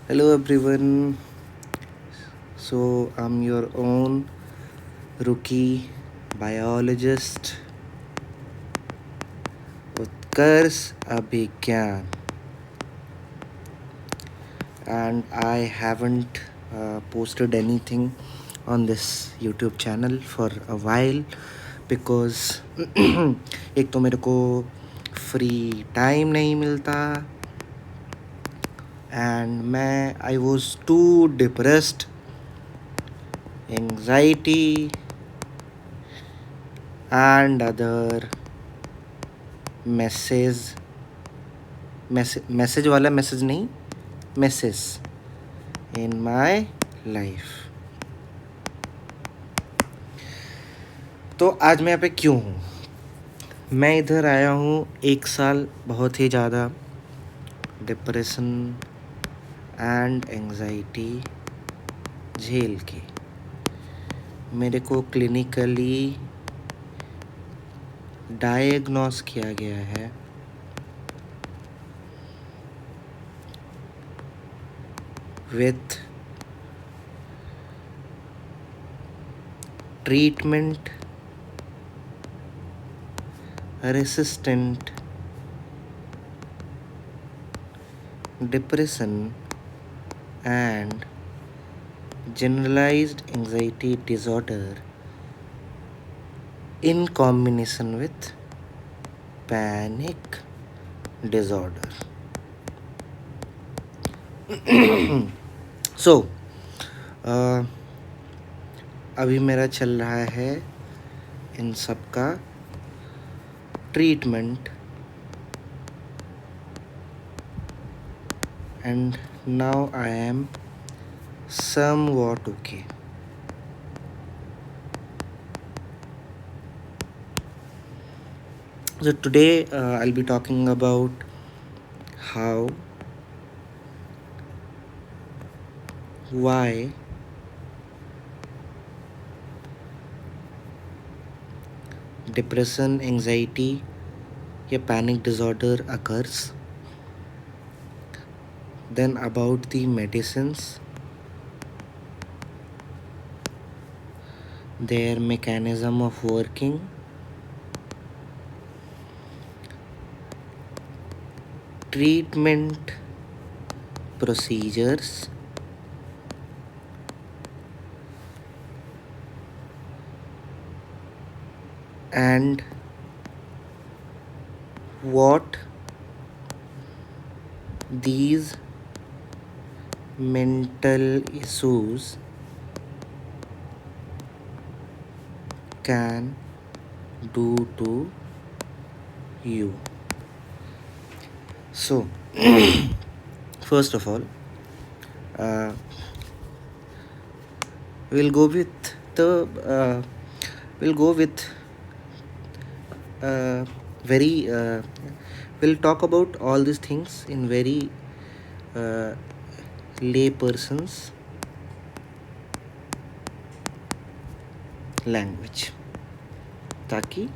Hello everyone. So I'm your own rookie biologist utkarsh.abhigyan, and I haven't posted anything on this YouTube channel for a while because एक तो मेरे को free time नहीं मिलता and मैं I was too depressed anxiety and other message message वाला message नहीं message in my life. तो आज मैं यहाँ पे क्यों हूँ? मैं इधर आया हूँ 1 साल बहुत ही ज़्यादा डिप्रेशन एंड एंजाइटी झेल के। मेरे को क्लिनिकली डायग्नोस किया गया है with treatment resistant depression and generalized anxiety disorder in combination with panic disorder. So अभी मेरा चल रहा है इन सब का treatment and now I am somewhat okay. So today I'll be talking about how, why depression, anxiety या panic disorder occurs, then about the medicines, their mechanism of working, treatment procedures, and what these mental issues can do to you. So first of all, we'll go with the we'll go with very we'll talk about all these things in very lay person's language, ताकि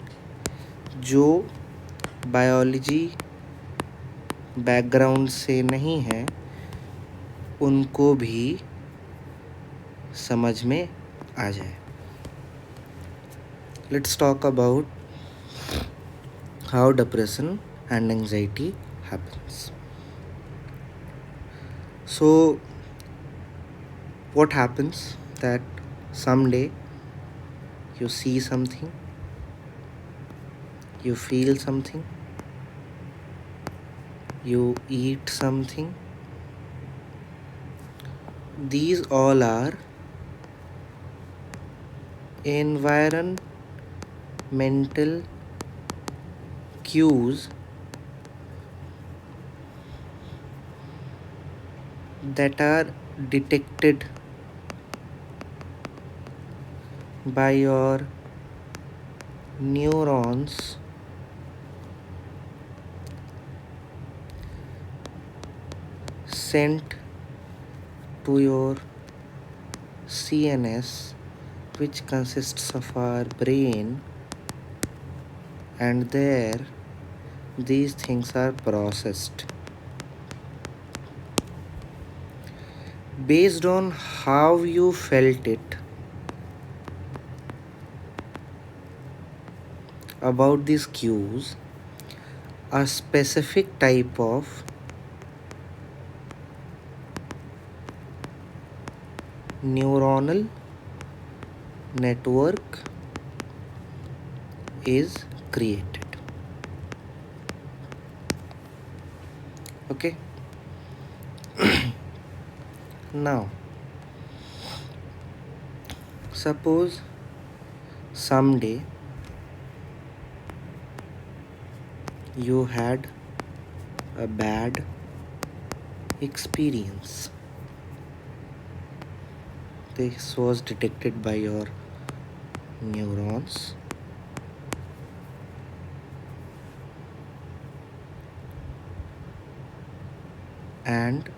जो biology background से नहीं है उनको भी समझ में आ जाए. Let's talk about how depression and anxiety happens. So what happens that someday you see something, you feel something, you eat something. These all are environmental cues that are detected by your neurons sent to your CNS, which consists of our brain, and there these things are processed. Based on how you felt it about these cues, a specific type of neuronal network is created. Okay, now suppose someday you had a bad experience. This was detected by your neurons, and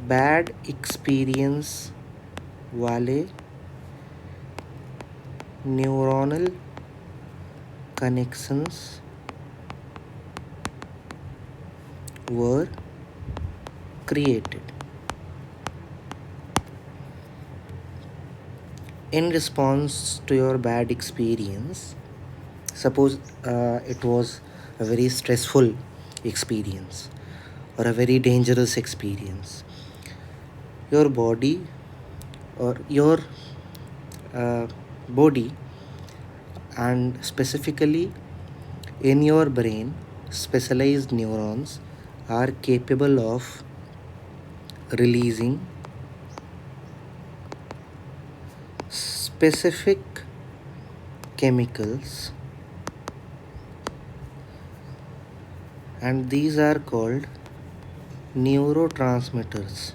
bad experience वाले neuronal connections were created. In response to your bad experience, suppose it was a very stressful experience or a very dangerous experience, your body or your uh, body, and specifically in your brain, specialized neurons are capable of releasing specific chemicals, and these are called neurotransmitters.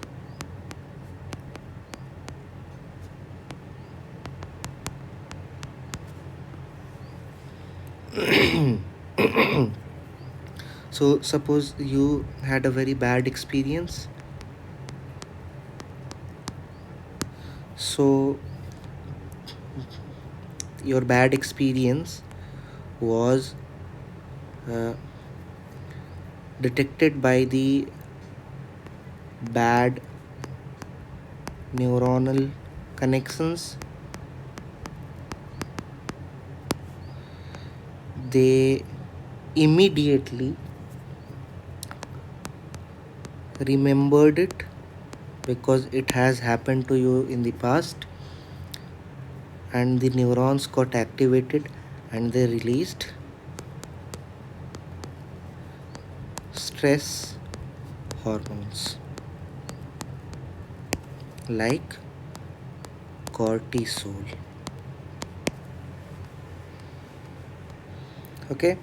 So suppose you had a very bad experience. So your bad experience was uh, detected by the bad neuronal connections. They immediately remembered it because it has happened to you in the past, and the neurons got activated and they released stress hormones like cortisol. Okay,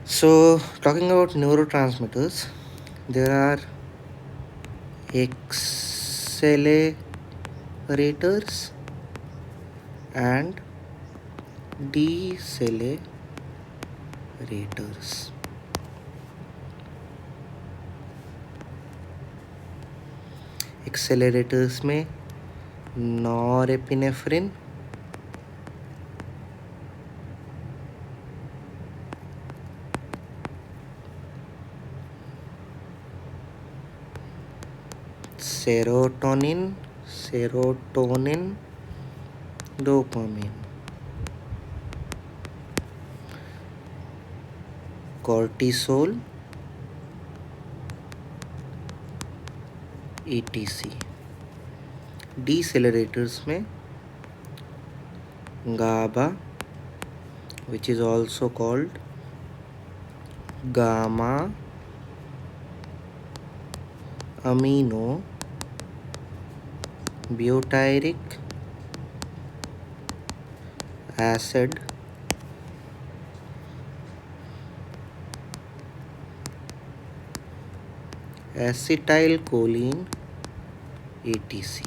so talking about neurotransmitters, there are accelerators and decelerators. Accelerators में norepinephrine, serotonin, dopamine, cortisol, etc. Decelerators में GABA, which is also called gamma amino butyric acid, acetylcholine, etc.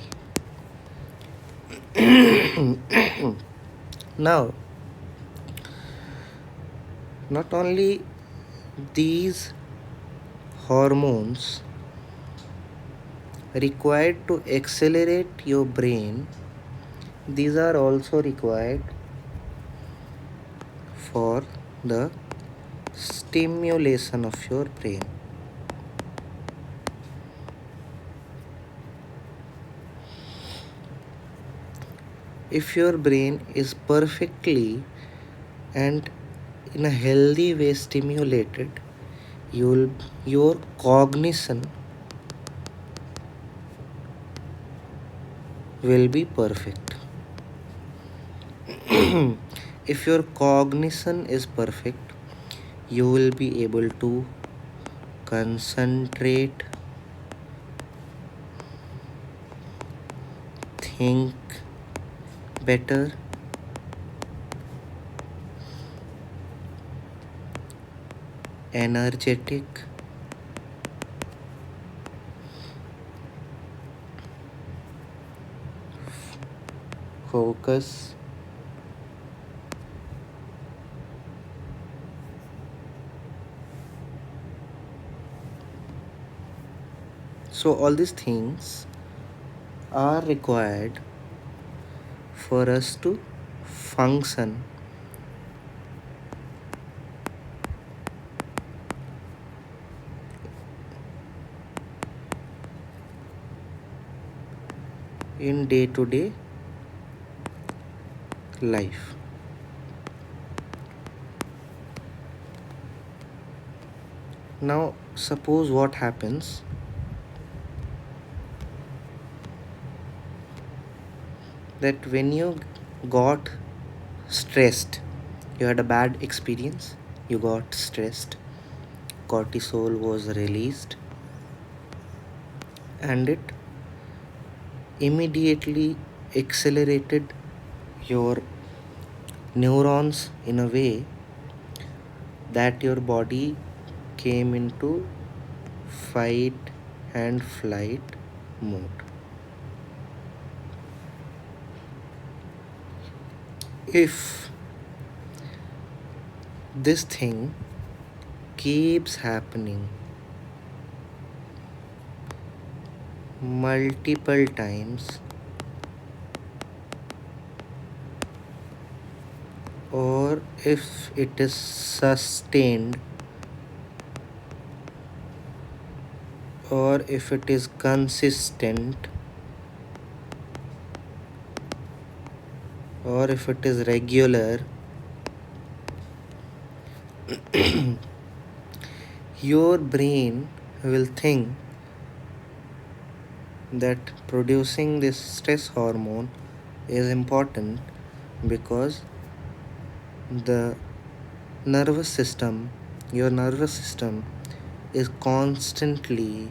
Now, not only these hormones required to accelerate your brain, these are also required for the stimulation of your brain. if your brain is perfectly and in a healthy way stimulated, you'll your cognition will be perfect. If your cognition is perfect, you will be able to concentrate, think better, energetic, focus. So all these things are required for us to function in day to day life. Now, suppose what happens that when you got stressed, you had a bad experience, you got stressed, cortisol was released, and it immediately accelerated your neurons in a way that your body came into fight and flight mode. If this thing keeps happening multiple times, or if it is sustained, or if it is consistent, or if it is regular, your brain will think that producing this stress hormone is important because the nervous system, your nervous system, is constantly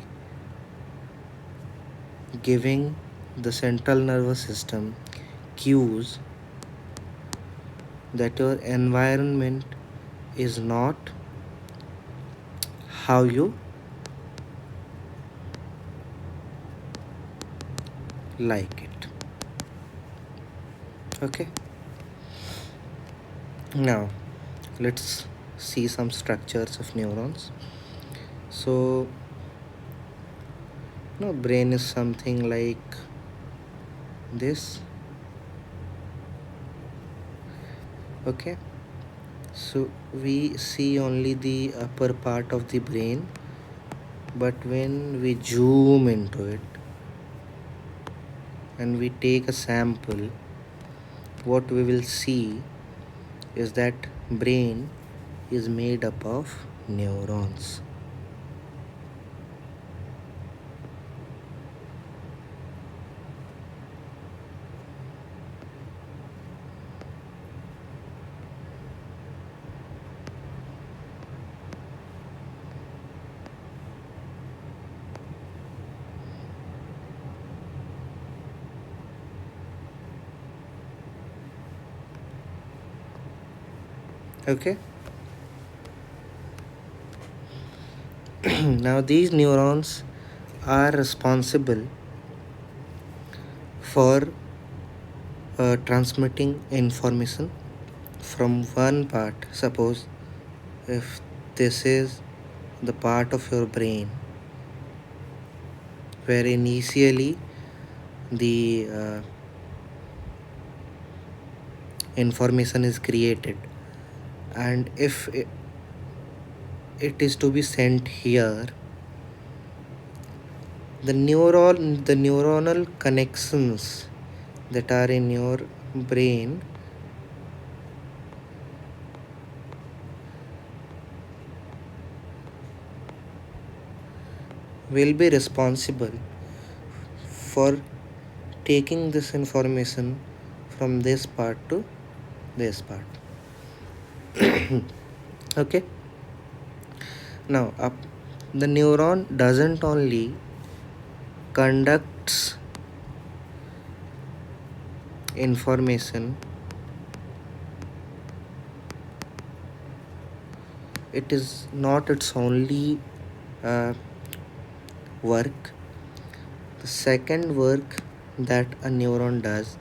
giving the central nervous system cues that your environment is not how you like it. Okay, now let's see some structures of neurons. So brain is something like this. Okay, so we see only the upper part of the brain, but when we zoom into it and we take a sample, what we will see is that brain is made up of neurons. Okay, now these neurons are responsible for transmitting information from one part. Suppose if this is the part of your brain where initially the information is created, and if it is to be sent here, the neuronal connections that are in your brain will be responsible for taking this information from this part to this part. Okay, now up the neuron doesn't only conducts information, it is not its only uh, work. The second work that a neuron does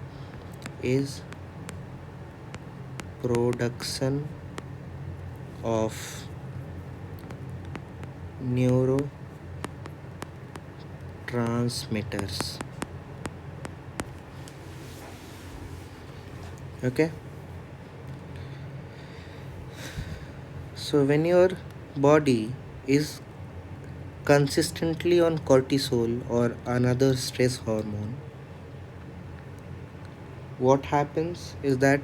is production of neurotransmitters. Okay, so when your body is consistently on cortisol or another stress hormone, what happens is that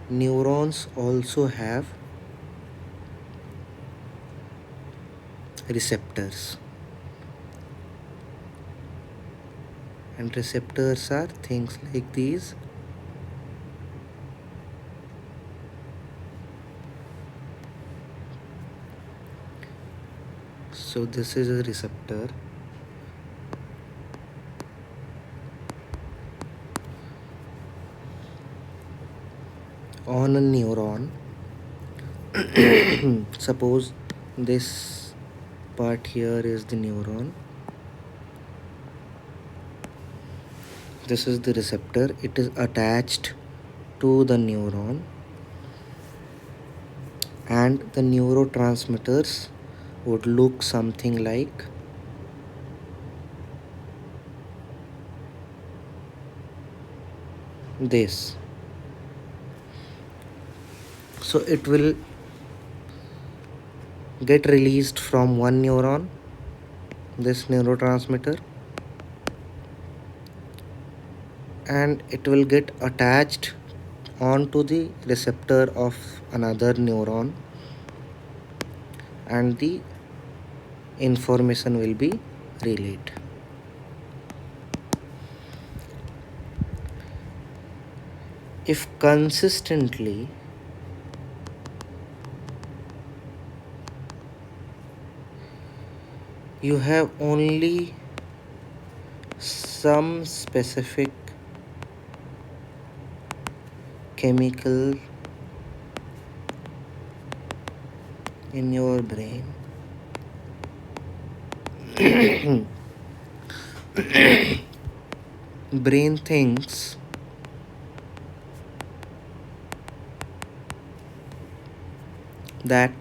neurons also have receptors, and receptors are things like these. So this is a receptor on a neuron. Suppose this part here is the neuron, this is the receptor, it is attached to the neuron, and the neurotransmitters would look something like this. So it will get released from one neuron, this neurotransmitter, and it will get attached onto the receptor of another neuron, and the information will be relayed. If consistently you have only some specific chemical in your brain, brain thinks that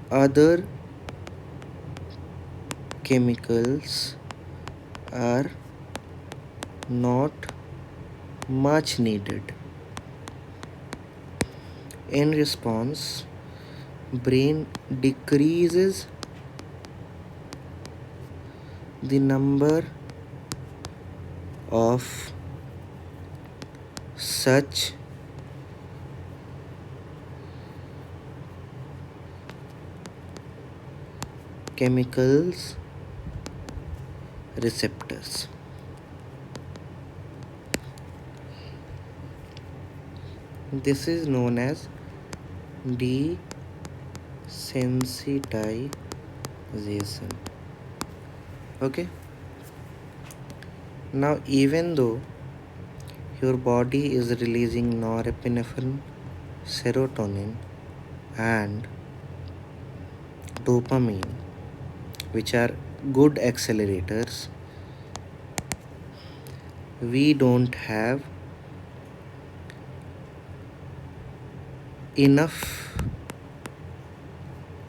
other chemicals are not much needed. In response, brain decreases the number of such chemicals receptors. This is known as desensitization. Okay, now even though your body is releasing norepinephrine, serotonin, and dopamine, which are good accelerators, we don't have enough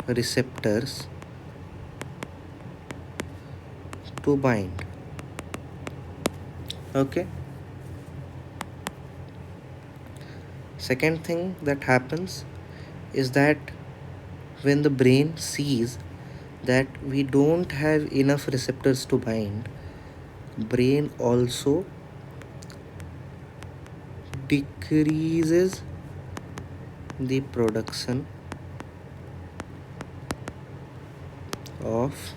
receptors to bind. Okay, second thing that happens is that when the brain sees that we don't have enough receptors to bind, brain also decreases the production of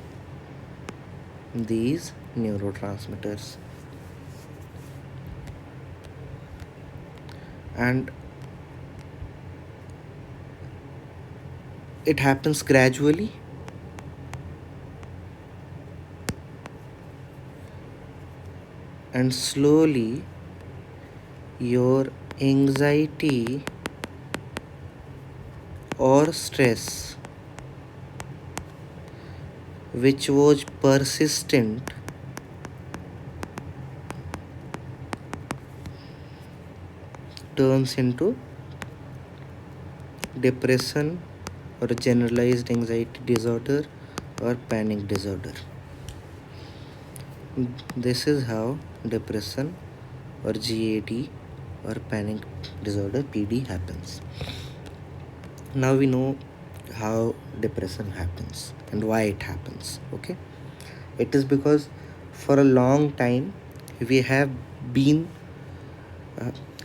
these neurotransmitters, and it happens gradually, and slowly your anxiety or stress, which was persistent, turns into depression or generalized anxiety disorder or panic disorder. This is how depression or GAD or panic disorder PD happens. Now we know how depression happens and why it happens. Okay, it is because for a long time we have been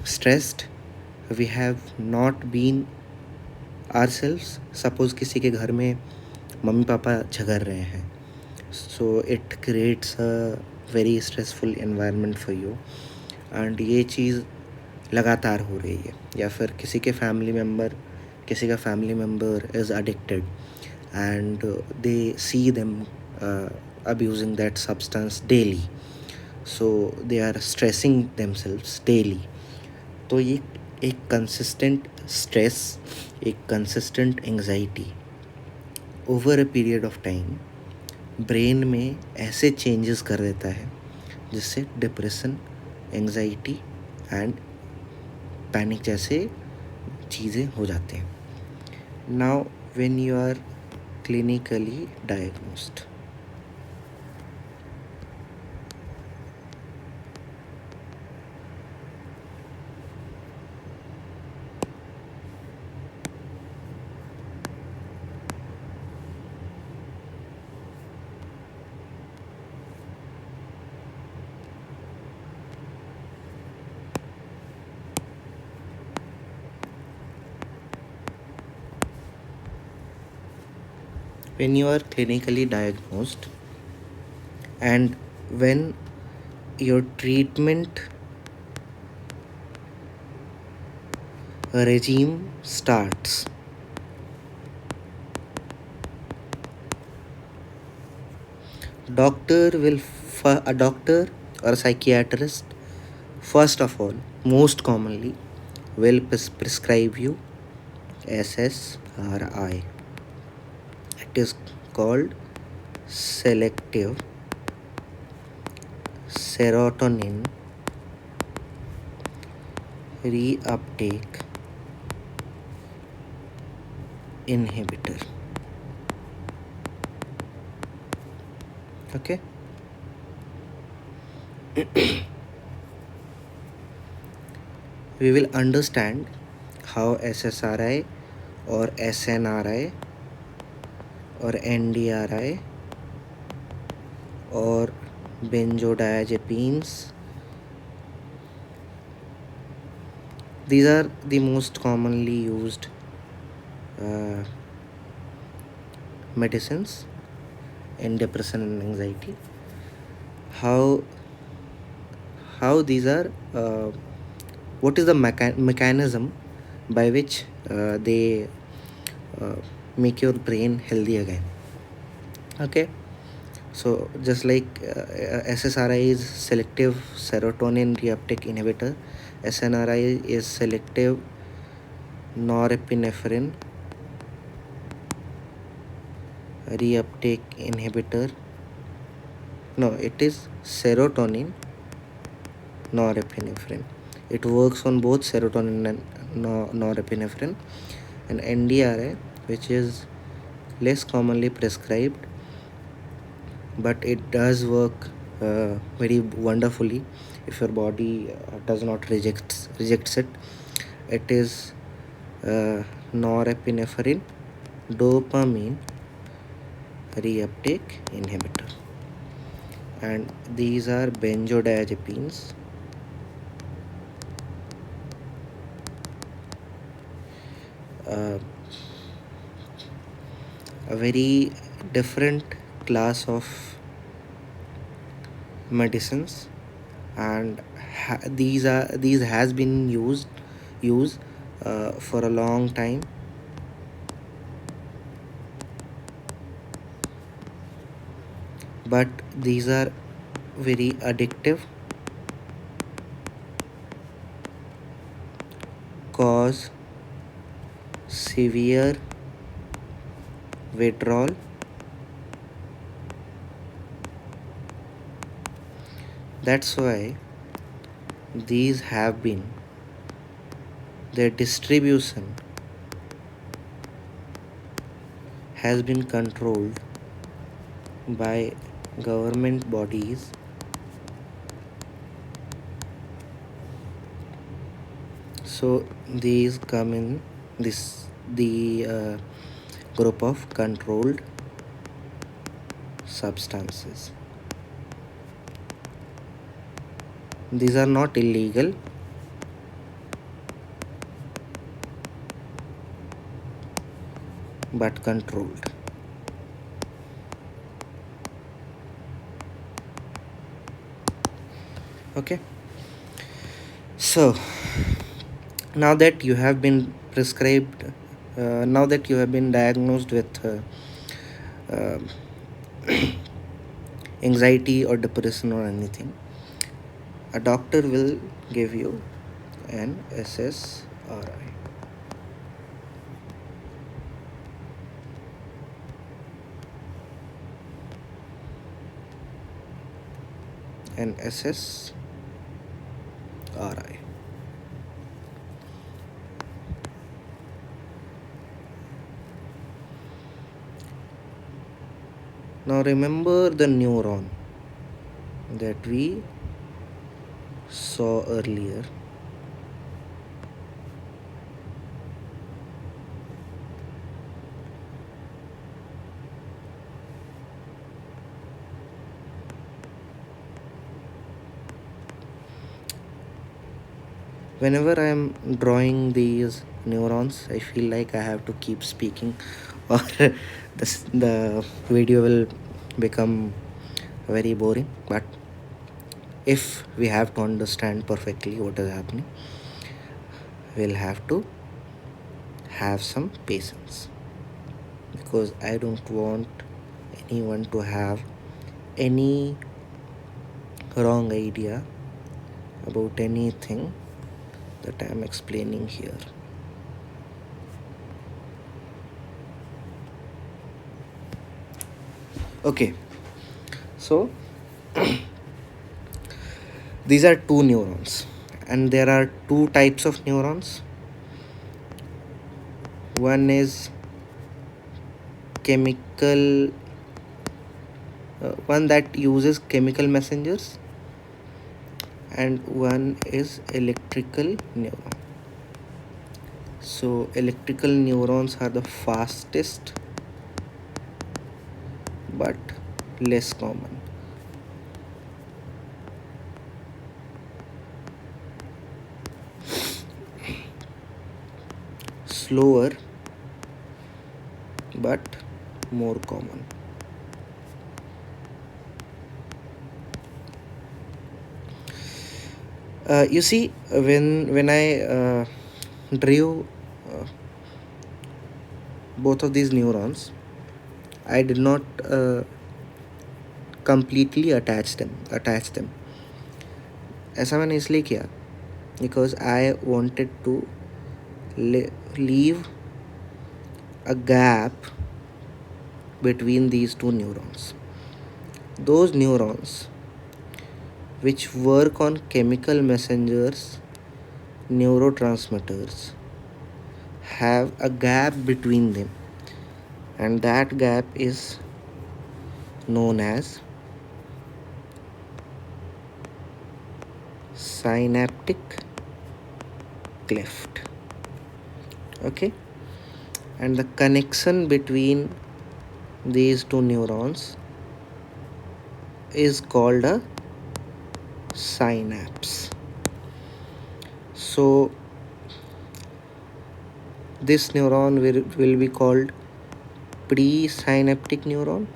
stressed, we have not been ourselves. Suppose किसी के घर में mummy papa झगड़ रहे हैं, so it creates a very stressful environment for you, and ये चीज़ लगातार हो रही है. या फिर किसी का family member is addicted and they see them abusing that substance daily, so they are stressing themselves daily. तो ये एक कंसिस्टेंट स्ट्रेस, एक consistent anxiety over a period of time brain में ऐसे चेंजेस कर देता है जिससे डिप्रेशन, एंजाइटी एंड पैनिक जैसे चीज़ें हो जाते हैं. Now when you are clinically diagnosed, when you are clinically diagnosed and when your treatment regime starts, a doctor or a psychiatrist first of all, most commonly, will prescribe you SSRI. It is called selective serotonin reuptake inhibitor. Okay. We will understand how SSRI or SNRI or NDRI or benzodiazepines, these are the most commonly used medicines in depression and anxiety. How these are what is the mechanism by which they make your brain healthy again. Okay, so just like SSRI is selective serotonin reuptake inhibitor, SNRI is selective norepinephrine reuptake inhibitor. No, it is serotonin norepinephrine. It works on both serotonin and norepinephrine. And NDRI, which is less commonly prescribed, but it does work very wonderfully if your body does not rejects it. It is norepinephrine, dopamine reuptake inhibitor, and these are benzodiazepines. uh, a very different class of medicines, and these has been used for a long time, but these are very addictive, cause severe withdrawal. That's why these have been their distribution has been controlled by government bodies, so these come in this the group of controlled substances. These are not illegal, but controlled. Okay, so now that you have been prescribed, now that you have been diagnosed with uh, anxiety or depression or anything, a doctor will give you an SSRI. An SSRI. Now remember the neuron that we saw earlier. Whenever I am drawing these neurons, I feel like I have to keep speaking, or the video will become very boring. But if we have to understand perfectly what is happening, we'll have to have some patience, because I don't want anyone to have any wrong idea about anything that I am explaining here. Okay, so these are two neurons, and there are two types of neurons. One is chemical, one that uses chemical messengers, and one is electrical neuron. So electrical neurons are the fastest but less common. Slower but more common. You see, when I drew both of these neurons, I did not completely attach them. ऐसा मैंने इसलिए किया because I wanted to leave a gap between these two neurons. Those neurons which work on chemical messengers, neurotransmitters, have a gap between them, and that gap is known as synaptic cleft. Okay, and the connection between these two neurons is called a synapse. So this neuron will be called presynaptic neuron.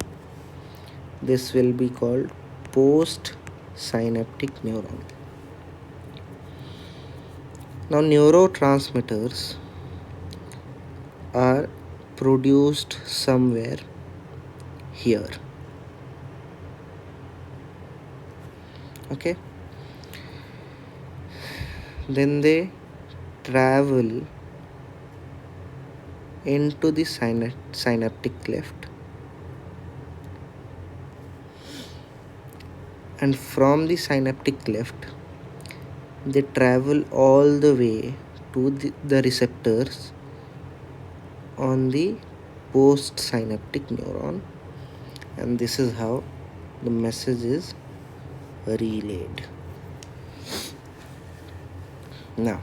This will be called postsynaptic neuron. Now neurotransmitters are produced somewhere here. Okay, then they travel into the synaptic cleft, and from the synaptic cleft they travel all the way to the receptors on the postsynaptic neuron, and this is how the message is relayed. Now,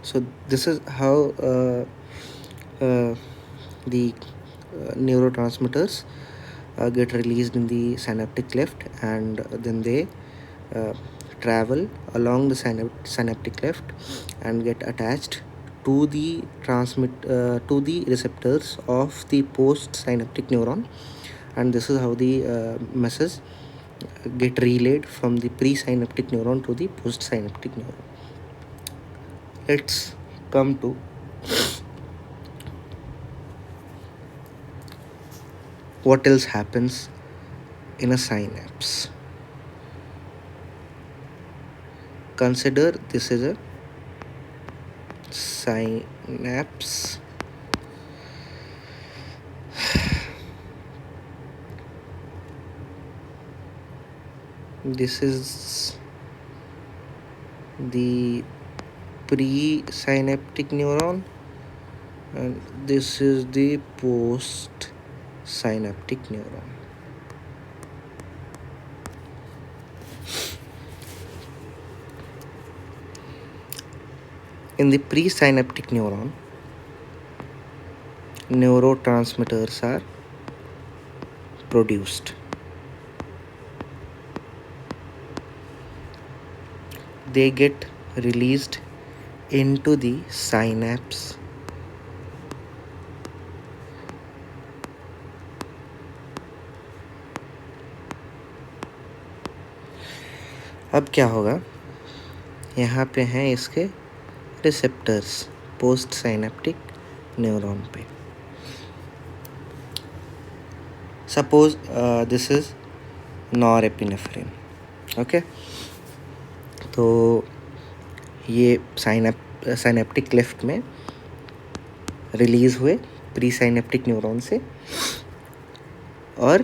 so this is how the neurotransmitters get released in the synaptic cleft, and then they travel along the synaptic cleft and get attached to the receptors of the postsynaptic neuron, and this is how the message get relayed from the presynaptic neuron to the postsynaptic neuron. Let's come to what else happens in a synapse. Consider this is a synapse. This is the presynaptic neuron, and this is the postsynaptic neuron. In the presynaptic neuron, neurotransmitters are produced. They get released into the synapse, अब क्या होगा, यहाँ पे हैं इसके receptors post synaptic neuron पे. Suppose this is norepinephrine. Okay, तो ये साइनेप्टिक क्लेफ्ट में रिलीज हुए प्री साइनेप्टिक न्यूरॉन से, और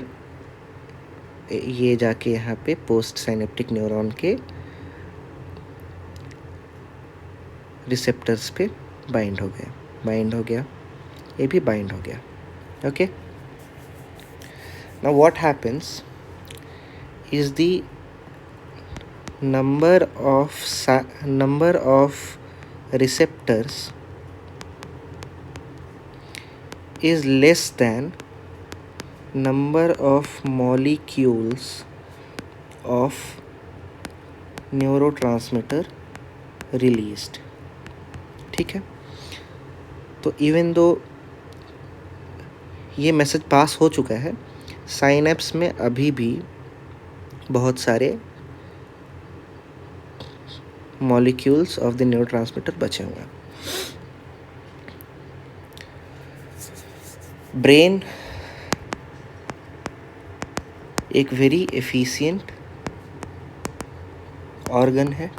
ये जाके यहाँ पे पोस्ट साइनेप्टिक न्यूरॉन के रिसेप्टर्स पे बाइंड हो गया, ये भी बाइंड हो गया. Okay, now what happens is the number of receptors is less than number of molecules of neurotransmitter released. ठीक है, तो इवन दो ये मैसेज पास हो चुका है, साइनेप्स में अभी भी बहुत सारे मॉलिक्यूल्स ऑफ द न्यूरोट्रांसमीटर बचे हुए हैं. ब्रेन एक वेरी एफिशिएंट ऑर्गन है,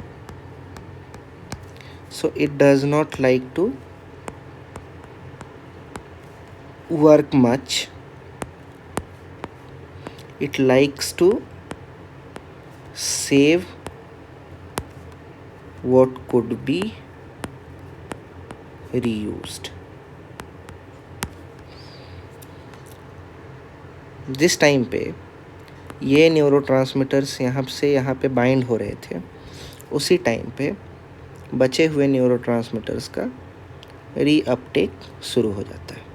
so it does not like to work much. It likes to save what could be reused. जिस टाइम पे ये न्यूरोट्रांसमीटर्स यहाँ पे बाइंड हो रहे थे, उसी टाइम पे बचे हुए न्यूरोट्रांसमीटर्स का रीअपटेक शुरू हो जाता है।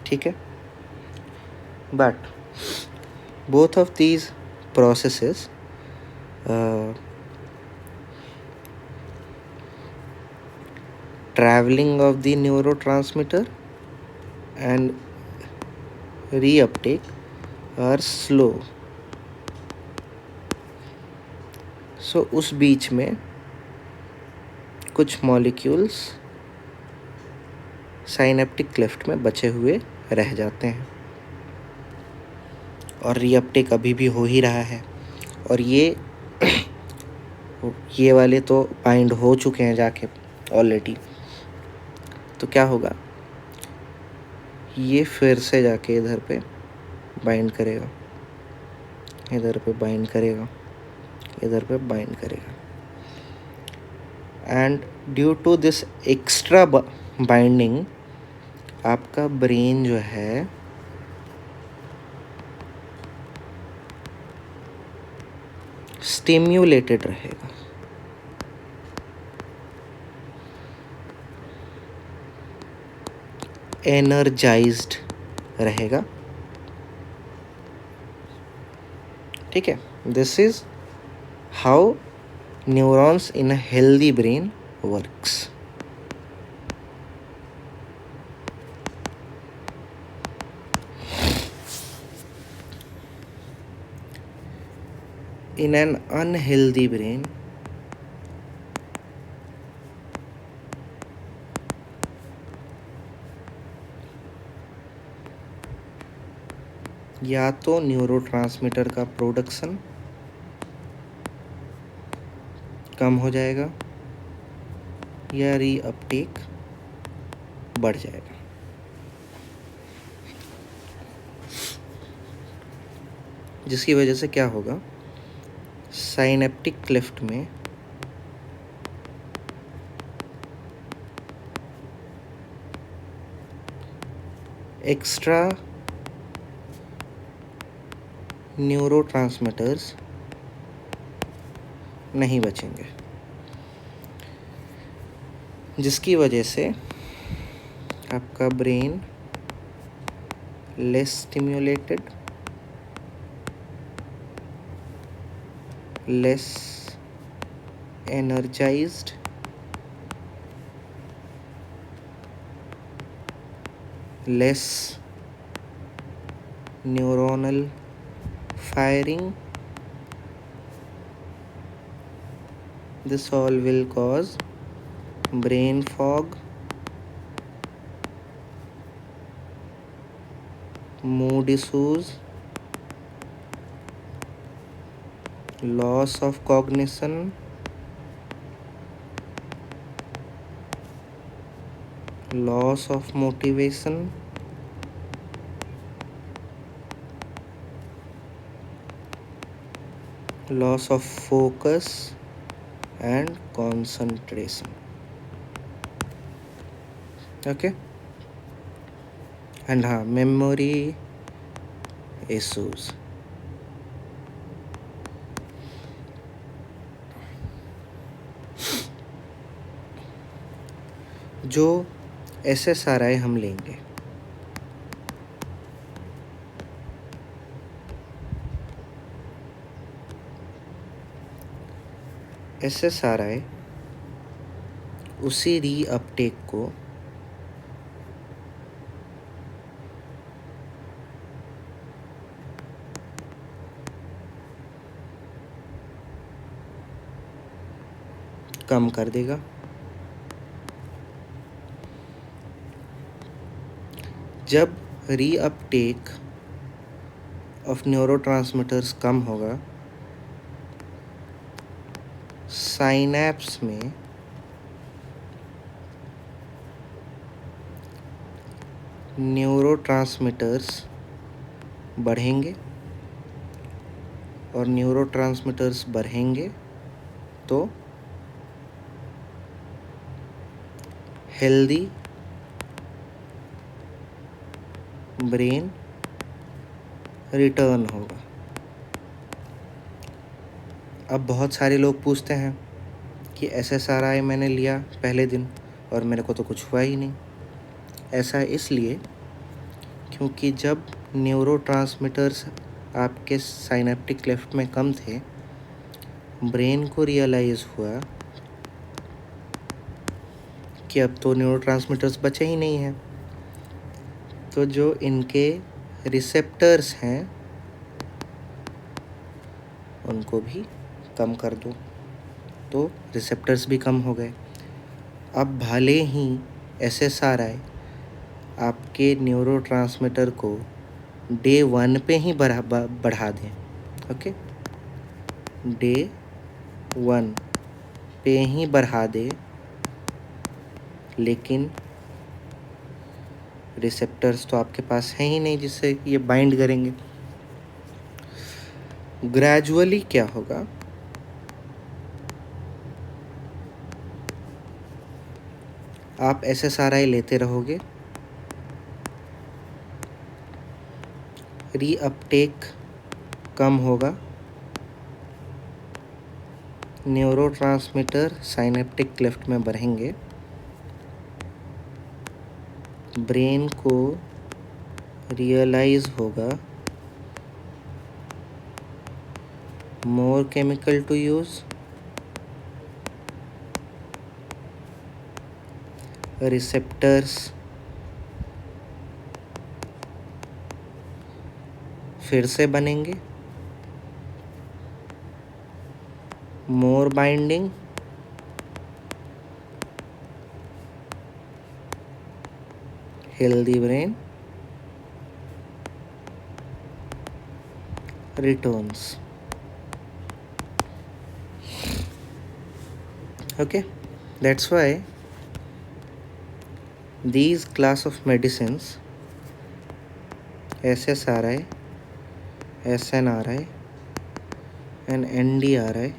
ठीक है, but both of these processes traveling of the neurotransmitter and reuptake are slow. So उस बीच में कुछ मॉलिक्यूल्स साइनेप्टिक क्लेफ्ट में बचे हुए रह जाते हैं और रीअपटेक अभी भी हो ही रहा है। और ये वाले तो बाइंड हो चुके हैं जाके ऑलरेडी। तो क्या होगा, ये फिर से जाके इधर पे बाइंड करेगा, इधर पे बाइंड करेगा, इधर पे बाइंड करेगा। And due to this extra binding आपका ब्रेन जो है स्टिम्युलेटेड रहेगा। एनर्जाइज्ड रहेगा। ठीक है, this is how neurons in a healthy brain works. In an unhealthy brain, या तो न्यूरोट्रांसमीटर का प्रोडक्शन कम हो जाएगा या रीअपटेक बढ़ जाएगा। जिसकी वजह से क्या होगा, साइनेप्टिक क्लेफ्ट में एक्स्ट्रा न्यूरोट्रांसमीटर्स नहीं बचेंगे, जिसकी वजह से आपका brain less stimulated, less energized, less neuronal firing. This all will cause brain fog, mood issues, loss of cognition, loss of motivation, loss of focus and concentration. Okay, and memory issues. जो SSRI हम लेंगे, SSRI उसी reuptake को कम कर देगा। जब reuptake of neurotransmitters कम होगा, synapse में न्यूरोट्रांसमीटर्स बढ़ेंगे, और न्यूरोट्रांसमीटर्स बढ़ेंगे तो हेल्दी ब्रेन रिटर्न होगा। अब बहुत सारे लोग पूछते हैं कि SSRI मैंने लिया पहले दिन और मेरे को तो कुछ हुआ ही नहीं। ऐसा इसलिए क्योंकि जब न्यूरोट्रांसमीटर्स आपके साइनेप्टिक क्लेफ्ट में कम थे, ब्रेन को रियलाइज़ हुआ कि अब तो न्यूरोट्रांसमीटर्स बचे ही नहीं हैं, तो जो इनके रिसेप्टर्स हैं उनको भी कम कर दो, तो रिसेप्टर्स भी कम हो गए। अब भले ही SSRI आपके न्यूरोट्रांसमीटर को डे 1 पे ही बढ़ा दें, ओके, डे 1 पे ही बढ़ा दे, लेकिन रिसेप्टर्स तो आपके पास हैं ही नहीं जिससे ये बाइंड करेंगे। ग्रेजुअली क्या होगा, आप SSRI लेते रहोगे, रीअपटेक कम होगा, न्यूरोट्रांसमीटर साइनेप्टिक क्लेफ्ट में बढ़ेंगे, ब्रेन को रियलाइज़ होगा more chemical to use, receptors फिर से बनेंगे, more binding, healthy brain returns. Okay, that's why these class of medicines, SSRI, SNRI and NDRI,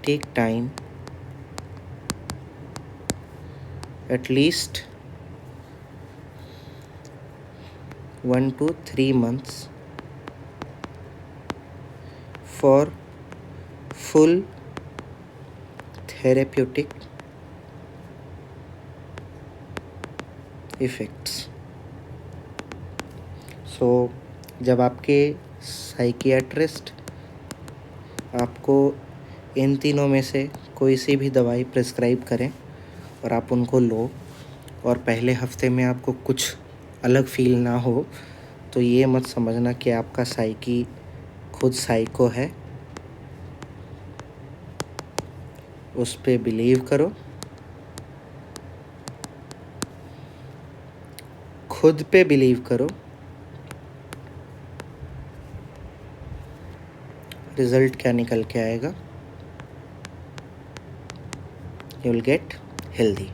take time, at least 1 to 3 months for full therapeutic effects. So जब आपके psychiatrist आपको इन तीनों में से कोई सी भी दवाई प्रिस्क्राइब करें और आप उनको लो और पहले हफ्ते में आपको कुछ अलग फील ना हो, तो ये मत समझना कि आपका साइकी खुद साइको है। उस पे बिलीव करो, खुद पे बिलीव करो, रिजल्ट क्या निकल के आएगा, you will get healthy.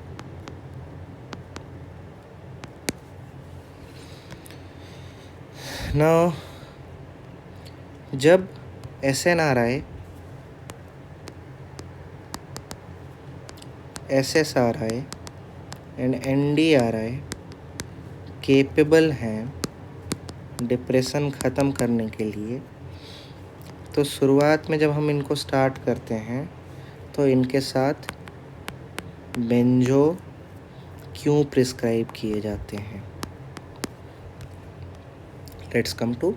Now जब SNRI, SSRI and NDRI capable हैं डिप्रेशन ख़त्म करने के लिए, तो शुरुआत में जब हम इनको स्टार्ट करते हैं तो इनके साथ बेंजो क्यों प्रिस्क्राइब किए जाते हैं। लेट्स कम टू,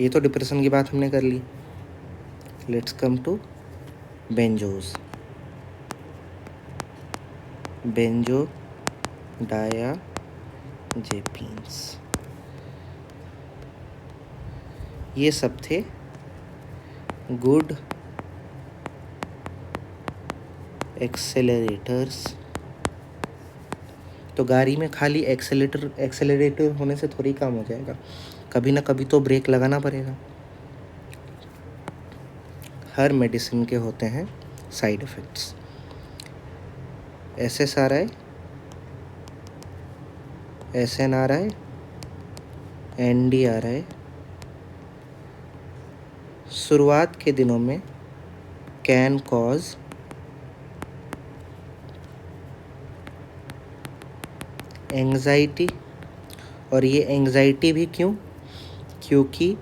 ये तो डिप्रेशन की बात हमने कर ली, लेट्स कम टू बेंजोज। बेंजो डायाजेपिन्स, ये सब थे गुड एक्सेलरेटर्स। तो गाड़ी में खाली एक्सेलरेटर होने से थोड़ी काम हो जाएगा, कभी ना कभी तो ब्रेक लगाना पड़ेगा। हर मेडिसिन के होते हैं side effects. SSRI, SNRI, NDRI शुरुआत के दिनों में कैन कॉज एंग्जाइटी, और ये एंग्जाइटी भी क्यों, क्योंकि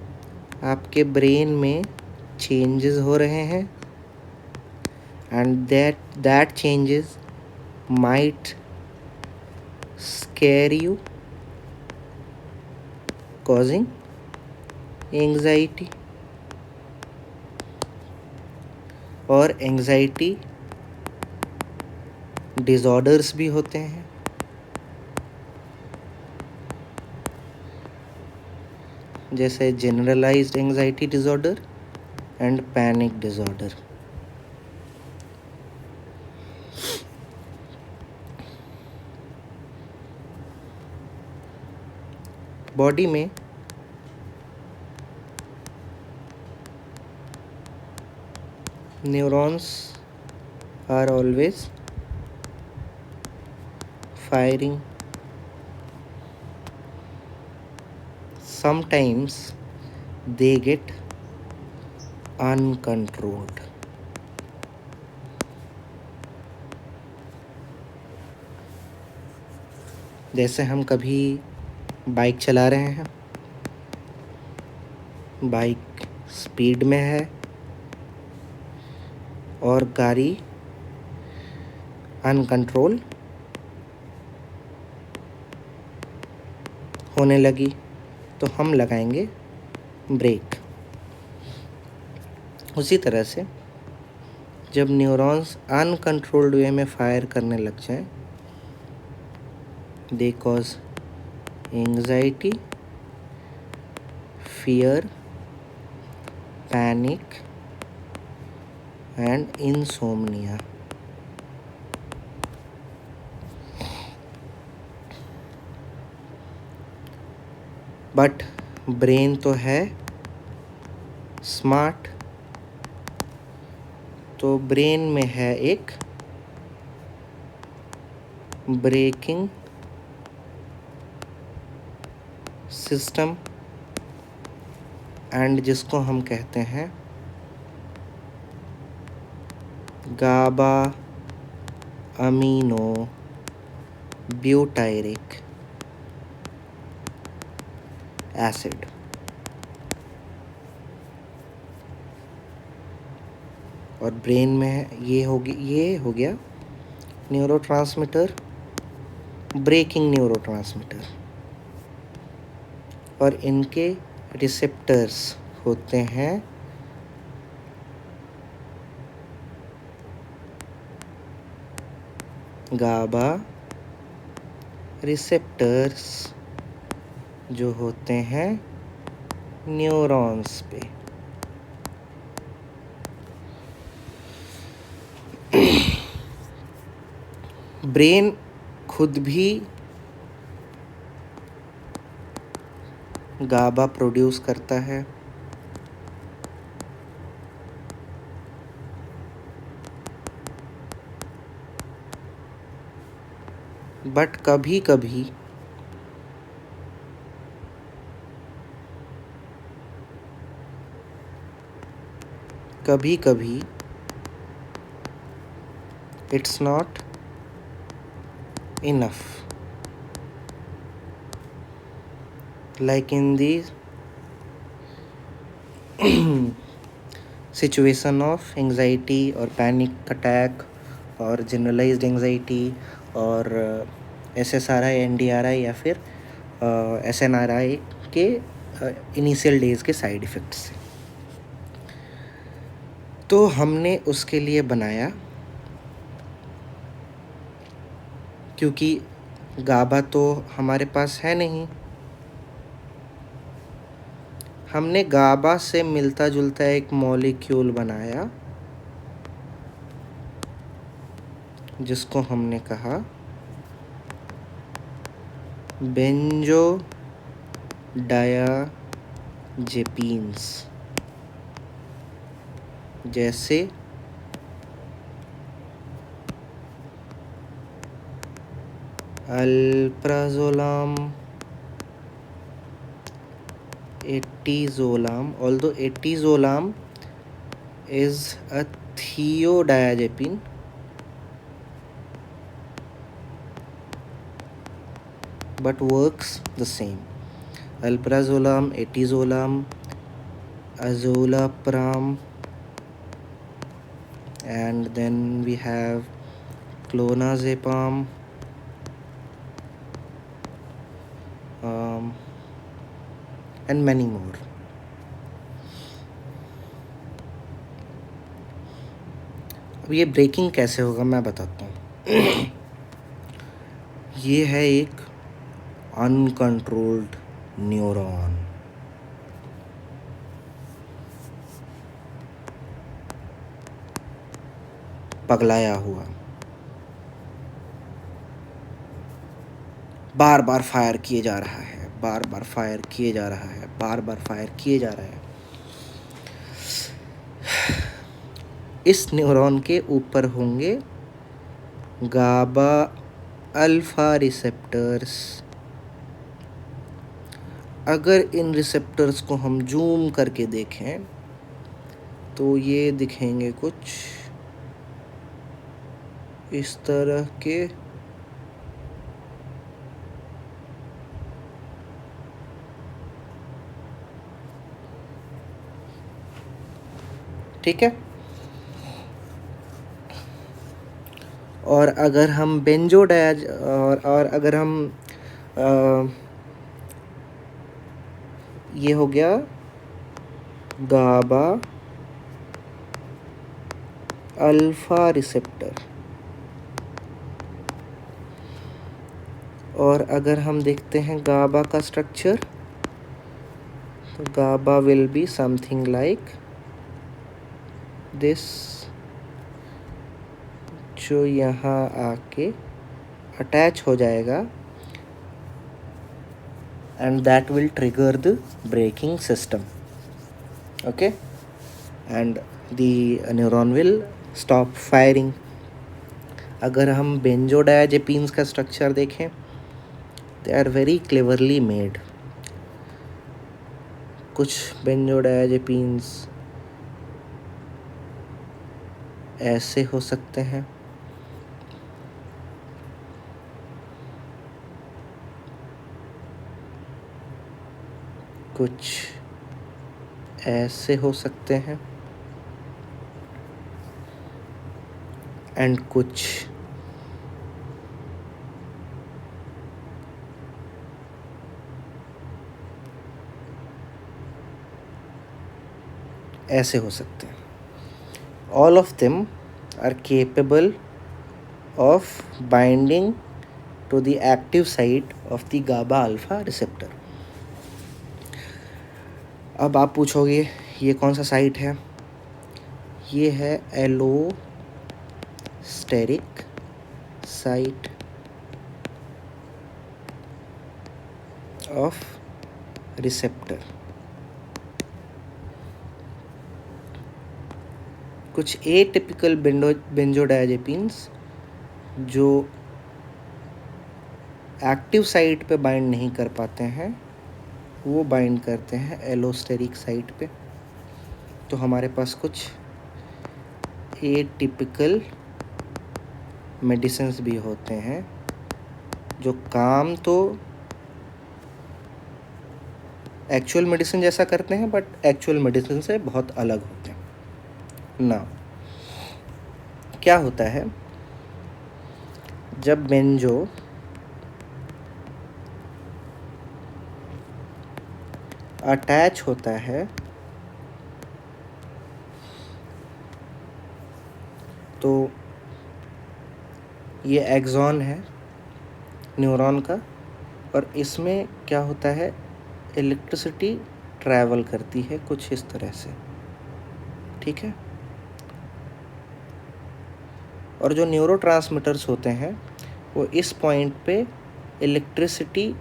आपके ब्रेन में चेंजेस हो रहे हैं and that changes might scare you causing anxiety और एंग्जाइटी डिसऑर्डर्स भी होते हैं, जैसे generalised anxiety disorder and panic disorder. Body में neurons are always firing. Sometimes they get uncontrolled. जैसे हम कभी बाइक चला रहे हैं, बाइक स्पीड में है और गाड़ी अनकंट्रोल होने लगी, तो हम लगाएंगे ब्रेक। उसी तरह से जब न्यूरॉन्स अनकंट्रोल्ड वे में फायर करने लग जाएं, they cause anxiety, fear, panic and insomnia. But brain तो है स्मार्ट, तो ब्रेन में है एक ब्रेकिंग सिस्टम एंड जिसको हम कहते हैं गाबा अमीनो ब्यूटायरिक एसिड। और ब्रेन में ये हो गया न्यूरोट्रांसमीटर, ब्रेकिंग न्यूरोट्रांसमीटर, और इनके रिसेप्टर्स होते हैं गाबा रिसेप्टर्स, जो होते हैं न्यूरॉन्स पे। ब्रेन खुद भी गाबा प्रोड्यूस करता है, बट कभी कभी it's not enough, like in the situation of anxiety or panic attack और generalized anxiety और SSRI, NDRI या फिर SNRI के इनिशियल डेज के साइड इफ़ेक्ट्स से। तो हमने उसके लिए बनाया, क्योंकि गाबा तो हमारे पास है नहीं, हमने गाबा से मिलता जुलता एक मॉलिक्यूल बनाया जिसको हमने कहा बेंजोडायाजेपीन्स, जैसे अल्प्राजोलाम, एटीजोलाम, although एटीजोलाम is a thiodiazepine, but works the same. Alprazolam, एटीजोलाम azolapram, and then we have clonazepam, and many more. अब ये ब्रेकिंग कैसे होगा मैं बताता हूँ। ये है एक अनकंट्रोल्ड न्यूरॉन, पगलाया हुआ, बार बार फायर किए जा रहा है, बार बार फायर किए जा रहा है, बार बार फायर किए जा रहा है। इस न्यूरॉन के ऊपर होंगे गाबा अल्फा रिसेप्टर्स। अगर इन रिसेप्टर्स को हम जूम करके देखें तो ये दिखेंगे कुछ इस तरह के। ठीक है। और अगर हम बेंजोडायज और अगर हम ये हो गया गाबा अल्फा रिसेप्टर, और अगर हम देखते हैं गाबा का स्ट्रक्चर तो GABA will be something like this, जो यहाँ आके अटैच हो जाएगा and that will trigger the braking system. Okay, and the neuron will stop firing. अगर हम बेंजोडायजेपिन्स का स्ट्रक्चर देखें, they are very cleverly made. कुछ बेंजोडायजेपिन्स ऐसे हो सकते हैं, कुछ ऐसे हो सकते हैं, एंड कुछ ऐसे हो सकते हैं। All of them are capable of binding to the active site of the GABA alpha receptor. अब आप पूछोगे ये कौन सा साइट है? ये है एलोस्टेरिक साइट ऑफ रिसेप्टर। कुछ एटिपिकल बेंजोडायजेपिन्स जो एक्टिव साइट पे बाइंड नहीं कर पाते हैं, वो बाइंड करते हैं एलोस्टेरिक साइट पे। तो हमारे पास कुछ एटिपिकल मेडिसिन्स भी होते हैं जो काम तो एक्चुअल मेडिसिन जैसा करते हैं, बट एक्चुअल मेडिसिन से बहुत अलग होते हैं ना। क्या होता है, जब बेंजो अटैच होता है तो ये एक्सॉन है न्यूरॉन का, और इसमें क्या होता है, इलेक्ट्रिसिटी ट्रैवल करती है कुछ इस तरह से। ठीक है। और जो न्यूरोट्रांसमीटर्स होते हैं वो इस पॉइंट पे इलेक्ट्रिसिटी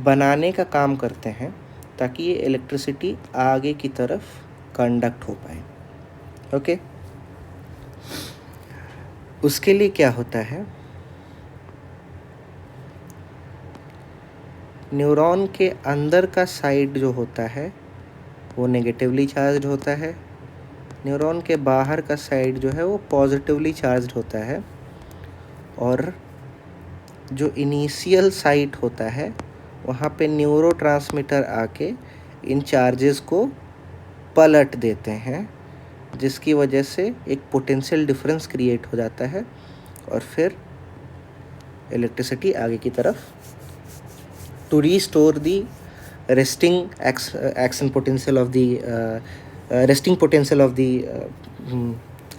बनाने का काम करते हैं ताकि ये इलेक्ट्रिसिटी आगे की तरफ कंडक्ट हो पाए। ओके, उसके लिए क्या होता है, न्यूरॉन के अंदर का साइड जो होता है वो नेगेटिवली चार्ज्ड होता है, न्यूरॉन के बाहर का साइड जो है वो पॉजिटिवली चार्ज्ड होता है, और जो इनिशियल साइट होता है वहाँ पे न्यूरोट्रांसमीटर आके इन चार्जेस को पलट देते हैं, जिसकी वजह से एक पोटेंशियल डिफरेंस क्रिएट हो जाता है और फिर इलेक्ट्रिसिटी आगे की तरफ to restore the resting action potential of the resting potential of the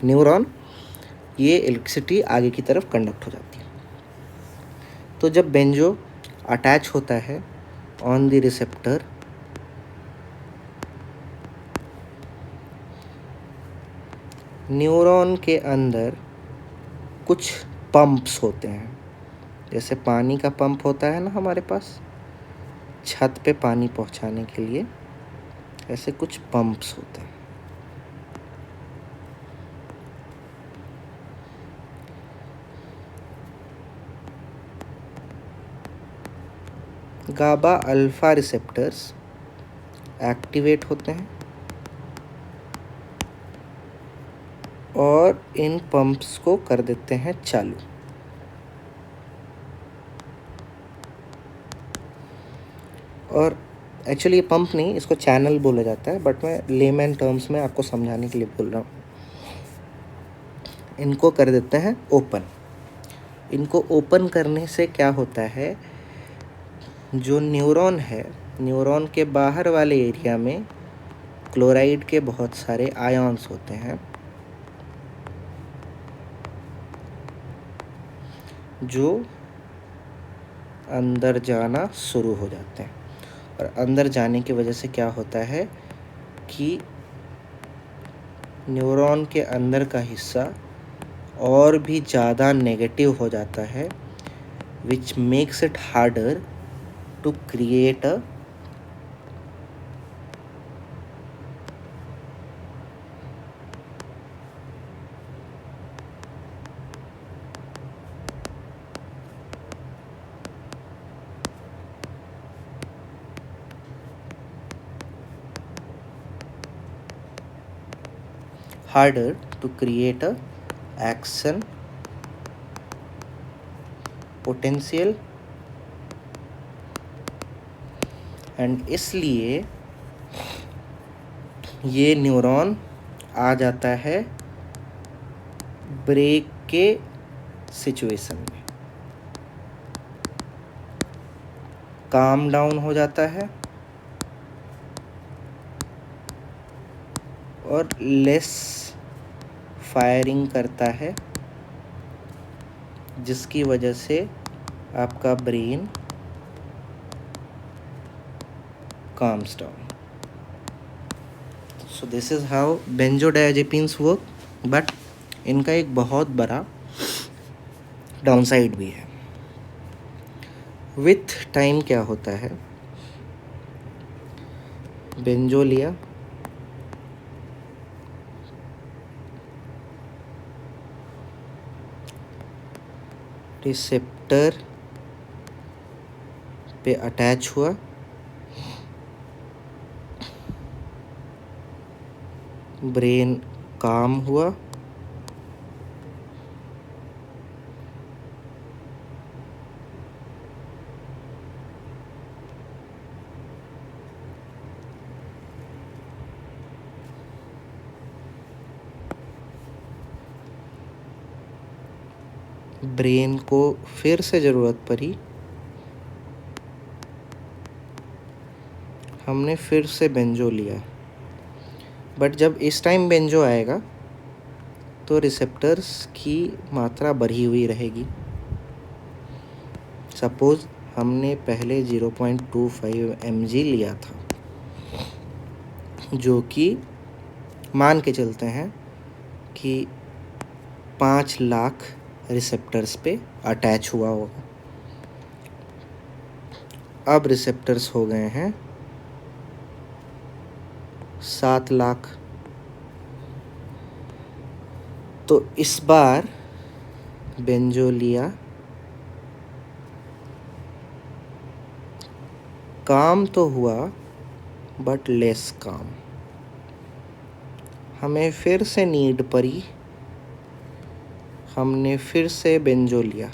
neuron, ये इलेक्ट्रिसिटी आगे की तरफ कंडक्ट हो जाती है। तो जब बेंजो अटैच होता है ऑन द रिसेप्टर, न्यूरॉन के अंदर कुछ पंप्स होते हैं, जैसे पानी का पंप होता है ना हमारे पास छत पे पानी पहुंचाने के लिए, ऐसे कुछ पंप्स होते हैं। गाबा अल्फा रिसेप्टर्स एक्टिवेट होते हैं और इन पंप्स को कर देते हैं चालू। और एक्चुअली ये पंप नहीं, इसको चैनल बोला जाता है, बट मैं लेमैन टर्म्स में आपको समझाने के लिए बोल रहा हूँ। इनको कर देते हैं ओपन। इनको ओपन करने से क्या होता है, जो न्यूरॉन है, न्यूरॉन के बाहर वाले एरिया में क्लोराइड के बहुत सारे आयॉन्स होते हैं जो अंदर जाना शुरू हो जाते हैं। और अंदर जाने की वजह से क्या होता है कि न्यूरॉन के अंदर का हिस्सा और भी ज़्यादा नेगेटिव हो जाता है, which makes it harder to create a harder to create a action potential, and इसलिए ये न्यूरॉन आ जाता है ब्रेक के सिचुएशन में, काम डाउन हो जाता है और लेस फायरिंग करता है, जिसकी वजह से आपका brain calms down. So this is how benzodiazepines work, but इनका एक बहुत बड़ा डाउनसाइड भी है। विथ टाइम क्या होता है, बेंजो लिया, रिसेप्टर पे अटैच हुआ, ब्रेन काम हुआ, ब्रेन को फिर से ज़रूरत पड़ी, हमने फिर से बेंजो लिया, बट जब इस टाइम बेंजो आएगा तो रिसेप्टर्स की मात्रा बढ़ी हुई रहेगी। सपोज़ हमने पहले 0.25 mg लिया था, जो कि मान के चलते हैं कि 5 लाख रिसेप्टर्स पे अटैच हुआ होगा। अब रिसेप्टर्स हो गए हैं 7 लाख। तो इस बार बेंजो लिया, काम तो हुआ बट लेस काम, हमें फिर से नीड पड़ी, हमने फिर से बेंजो लिया,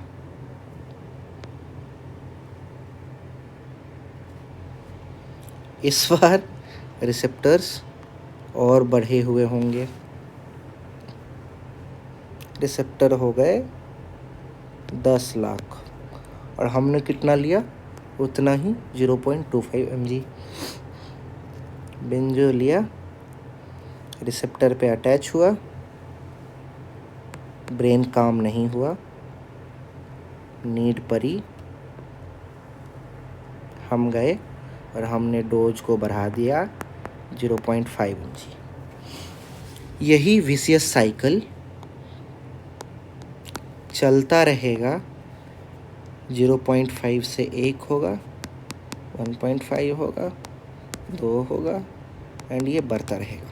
इस बार रिसेप्टर्स और बढ़े हुए होंगे। रिसेप्टर हो गए 10 लाख और हमने कितना लिया, उतना ही 0.25 mg बेंजो लिया, रिसेप्टर पे अटैच हुआ, ब्रेन काम नहीं हुआ, नीड पड़ी, हम गए और हमने डोज को बढ़ा दिया 0.5 mg। यही विशियस साइकिल चलता रहेगा। 0.5 से 1 होगा, 1.5 होगा, 2 होगा एंड ये बढ़ता रहेगा।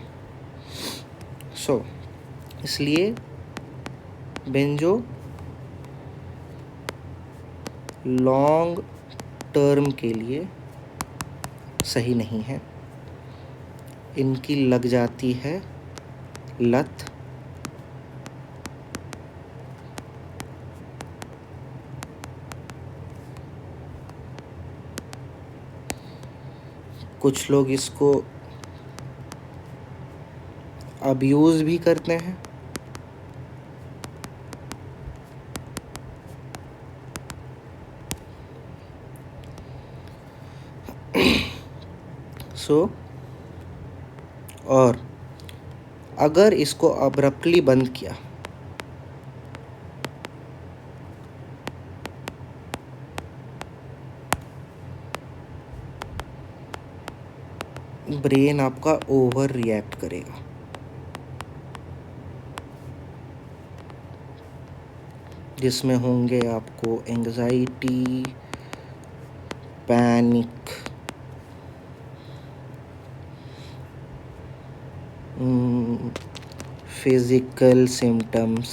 इसलिए बेंजो लॉन्ग टर्म के लिए सही नहीं है। इनकी लग जाती है लत, कुछ लोग इसको अब्यूज़ भी करते हैं। और अगर इसको अब्रप्टली बंद किया ब्रेन आपका ओवर रिएक्ट करेगा। जिसमें होंगे आपको एंग्जाइटी, पैनिक, फिजिकल सिम्टम्स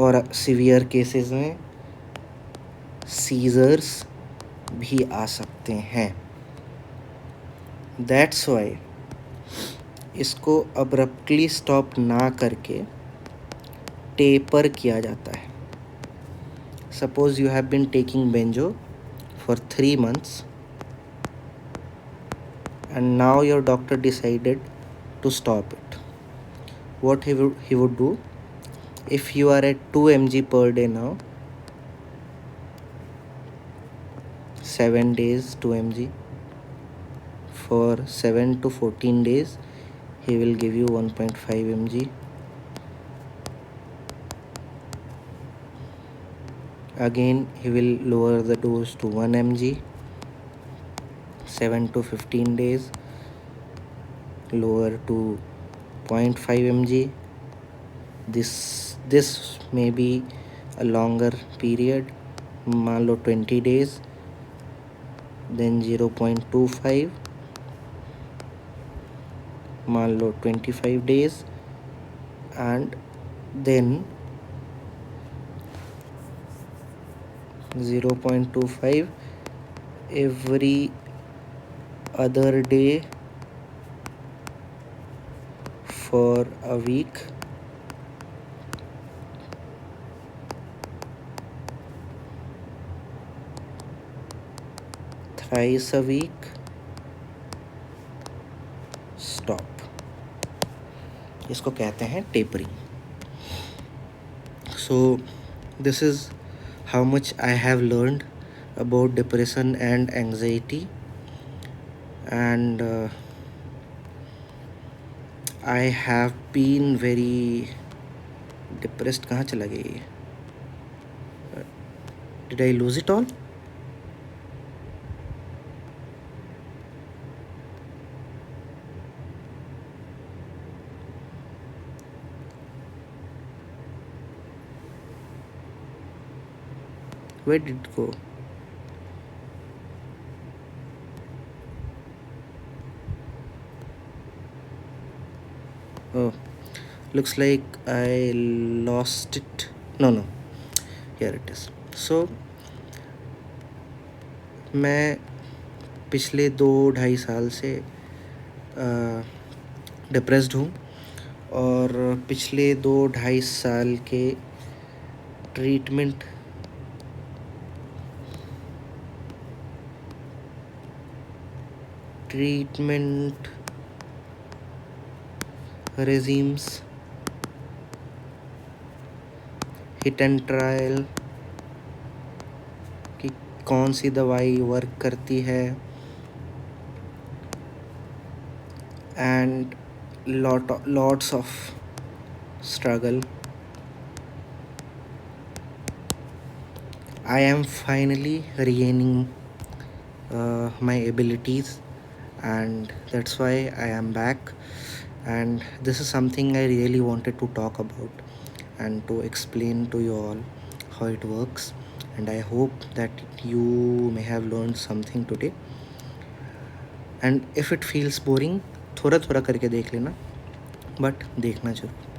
और सीवियर केसेस में सीजर्स भी आ सकते हैं। दैट्स वाई इसको अब्रप्टली स्टॉप ना करके टेपर किया जाता है। Suppose you have been taking benzo for 3 months and now your doctor decided to stop it. What he would do, if you are at 2 mg per day now, 7 days 2 mg, for 7 to 14 days he will give you 1.5 mg. Again he will lower the dose to 1 mg, 7 to 15 days lower to 0.5 mg. This may be a longer period, मान लो 20 days, then 0.25, मान लो 25 days, and then 0.25 every other day for a week. Thrice a week. Stop. इसको कहते हैं tapering. So this is how much I have learned about depression and anxiety, and I have been very depressed. कहाँ चला गया ये? Did I lose it all? Where did it go? Oh, looks like I lost it. No, here it is. So मैं पिछले 2-2.5 साल से depressed हूँ, और पिछले 2-2.5 साल के treatment treatment regimes, hit and trial, कि कौन सी दवाई वर्क करती है, and lots of struggle. I am finally regaining my abilities, and that's why I am back. And this is something I really wanted to talk about and to explain to you all how it works. And I hope that you may have learned something today. And if it feels boring, थोड़ा थोड़ा करके देख लेना, but देखना जरूर.